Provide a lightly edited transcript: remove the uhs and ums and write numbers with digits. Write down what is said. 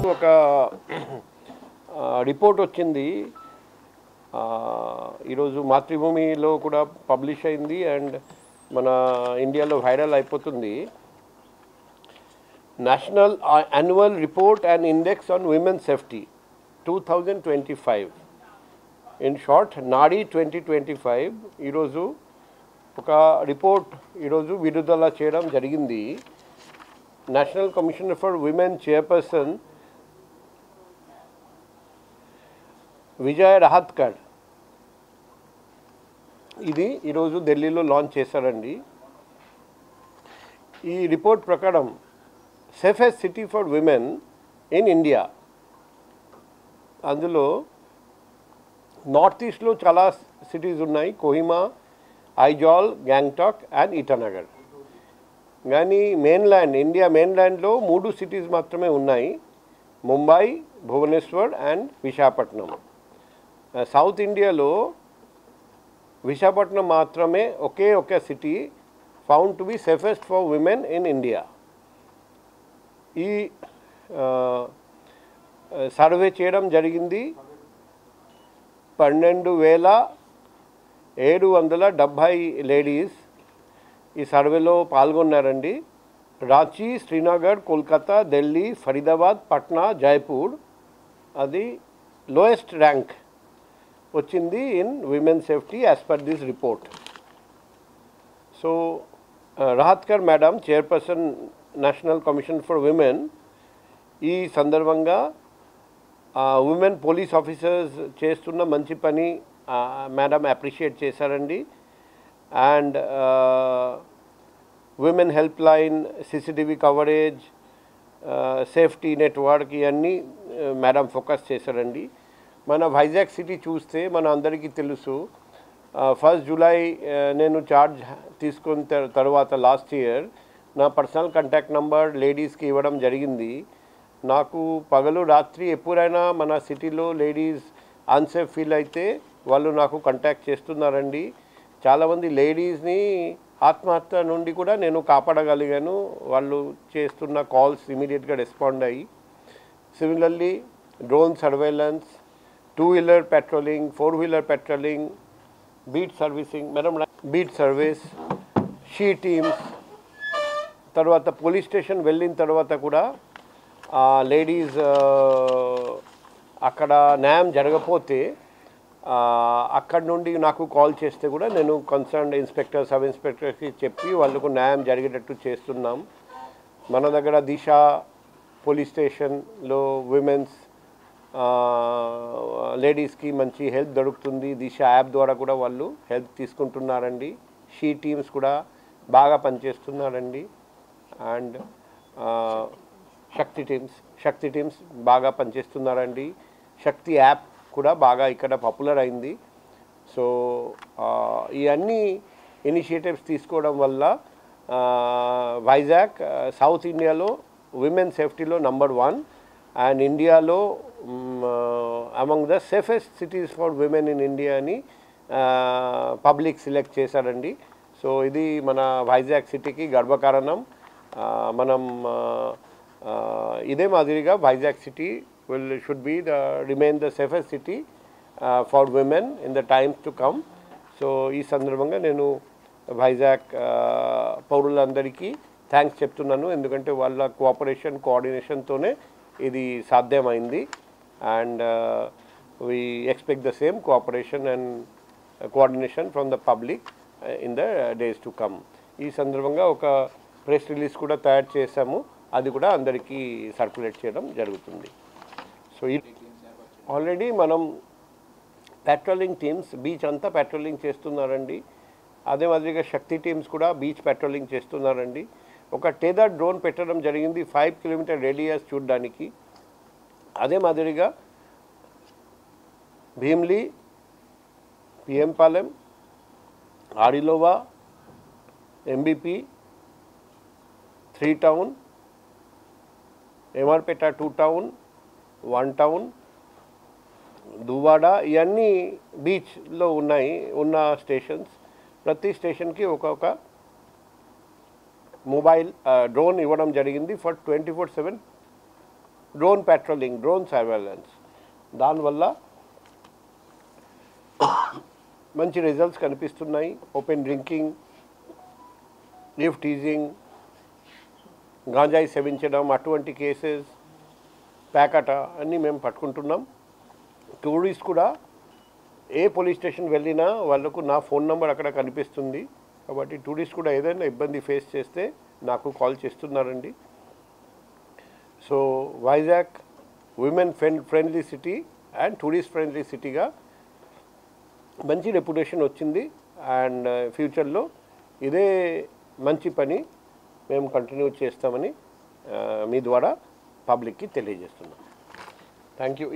ఒక రిపోర్ట్ వచ్చింది ఈరోజు మాతృభూమిలో కూడా పబ్లిష్ అయింది అండ్ మన ఇండియాలో వైరల్ అయిపోతుంది. National annual report and index on women safety 2025 in short నాడీ 2025 ఈరోజు ఒక రిపోర్ట్ ఈరోజు విడుదల చేయడం జరిగింది. National commissioner for women chairperson Vijay Rahatkar ఇది ఈరోజు ఢిల్లీలో లాంచ్ చేశారండి. ఈ రిపోర్ట్ ప్రకారం safest city for women in India, అందులో నార్త్ ఈస్ట్లో చాలా సిటీస్ ఉన్నాయి, కోహిమా, ఐజాల్, గ్యాంగ్టాక్ అండ్ ఇటానగర్. కానీ ఇండియా మెయిన్ల్యాండ్లో 3 సిటీస్ మాత్రమే ఉన్నాయి, ముంబై, భువనేశ్వర్ అండ్ విశాఖపట్నం. సౌత్ ఇండియాలో విశాఖపట్నం మాత్రమే ఒకే city found to be safest for women in India. ఈ సర్వే చేయడం జరిగింది. 12,770 లేడీస్ ఈ సర్వేలో పాల్గొన్నారండి. రాంచీ, శ్రీనగర్, కోల్కతా, ఢిల్లీ, ఫరీదాబాద్, పట్నా, జైపూర్ అది లోయెస్ట్ ర్యాంక్ వచ్చింది in women safety as per this report. So Rahatkar madam, chairperson national commission for women, ఈ సందర్భంగా ఉమెన్ పోలీస్ ఆఫీసర్స్ చేస్తున్న మంచి పని మేడం అప్రిషియేట్ చేశారండి. And women help line, CCTV coverage, safety network ఇవన్నీ మేడం ఫోకస్ చేశారండి. మన వైజాగ్ సిటీ చూస్తే మన అందరికీ తెలుసు, 1 జూలై నేను చార్జ్ తీసుకున్న తర్వాత లాస్ట్ ఇయర్ నా పర్సనల్ కాంటాక్ట్ నెంబర్ లేడీస్కి ఇవ్వడం జరిగింది. నాకు పగలు రాత్రి ఎప్పుడైనా మన సిటీలో లేడీస్ అన్సేఫ్ ఫీల్ అయితే వాళ్ళు నాకు కాంటాక్ట్ చేస్తున్నారండి. చాలామంది లేడీస్ని ఆత్మహత్య నుండి కూడా నేను కాపాడగలిగాను, వాళ్ళు చేస్తున్న కాల్స్ ఇమీడియట్గా రెస్పాండ్ అయ్యి. Similarly drone surveillance, 2-wheeler patrolling, 4-wheeler patrolling, beat servicing madam, beat service, she teams, తర్వాత పోలీస్ స్టేషన్ వెళ్ళిన తర్వాత కూడా లేడీస్ అక్కడ న్యాయం జరగకపోతే అక్కడ నుండి నాకు కాల్ చేస్తే కూడా నేను కన్సర్న్డ్ ఇన్స్పెక్టర్, సబ్ ఇన్స్పెక్టర్కి చెప్పి వాళ్ళకు న్యాయం జరిగేటట్టు చేస్తున్నాం. మన దగ్గర దిశ పోలీస్ స్టేషన్లో విమెన్స్ లేడీస్కి మంచి హెల్ప్ దొరుకుతుంది. దిశ యాప్ ద్వారా కూడా వాళ్ళు హెల్ప్ తీసుకుంటున్నారండి. షీ టీమ్స్ కూడా బాగా పనిచేస్తున్నారండి. అండ్ శక్తి టీమ్స్ బాగా పనిచేస్తున్నారండి. శక్తి యాప్ కూడా బాగా ఇక్కడ పాపులర్ అయింది. సో ఇవన్నీ ఇనిషియేటివ్స్ తీసుకోవడం వల్ల వైజాగ్ సౌత్ ఇండియాలో విమెన్ సేఫ్టీలో నంబర్ 1 అండ్ ఇండియాలో among the safest cities for women in India అని పబ్లిక్ సెలెక్ట్ చేశారండి. సో ఇది మన వైజాగ్ సిటీకి గర్వకారణం. మనం ఇదే మాదిరిగా Vizag city should be remain the safest city for women in the times to come. So ఈ సందర్భంగా నేను వైజాగ్ పౌరులందరికీ థ్యాంక్స్ చెప్తున్నాను, ఎందుకంటే వాళ్ళ కోఆర్డినేషన్తోనే ఇది సాధ్యమైంది. And we expect the same cooperation and coordination from the public in the days to come. ఈ సందర్భంగా ఒక ప్రెస్ రిలీజ్ కూడా తయారు చేశాము, అది కూడా అందరికీ సర్క్యులేట్ చేయడం జరుగుతుంది. సో ఆల్రెడీ మనం పెట్రోలింగ్ టీమ్స్ బీచ్ అంతా పెట్రోలింగ్ చేస్తున్నారండి. అదే మాదిరిగా శక్తి టీమ్స్ కూడా బీచ్ పెట్రోలింగ్ చేస్తున్నారండి. ఒక టెదర్ డ్రోన్ పెట్టడం జరిగింది 5 కిలోమీటర్ రేడియస్ చూడడానికి. అదే మాదిరిగా Bheemili, PM Palem, Arilova, MBP, 3 town, Emarpeta 2 town, 1 town, Duvvada ఇవన్నీ బీచ్లో ఉన్న స్టేషన్స్. ప్రతి స్టేషన్కి ఒక్కొక్క మొబైల్ డ్రోన్ ఇవ్వడం జరిగింది for 24/7 drone patrolling, drone surveillance, దానివల్ల మంచి రిజల్ట్స్ కనిపిస్తున్నాయి. ఓపెన్ డ్రింకింగ్, లివ్ టీజింగ్, గాంజాయి సేవించడం, అటువంటి కేసెస్, ప్యాకట అన్నీ మేము పట్టుకుంటున్నాం. టూరిస్ట్ కూడా ఏ పోలీస్ స్టేషన్ వెళ్ళినా వాళ్ళకు నా ఫోన్ నెంబర్ అక్కడ కనిపిస్తుంది. కాబట్టి టూరిస్ట్ కూడా ఏదైనా ఇబ్బంది ఫేస్ చేస్తే నాకు కాల్ చేస్తున్నారండి. So Vizag women friendly city and tourist friendly సిటీగా మంచి రెప్యుటేషన్ వచ్చింది. అండ్ ఫ్యూచర్లో ఇదే మంచి పని మేము కంటిన్యూ చేస్తామని మీ ద్వారా పబ్లిక్కి తెలియజేస్తున్నాం. Thank you.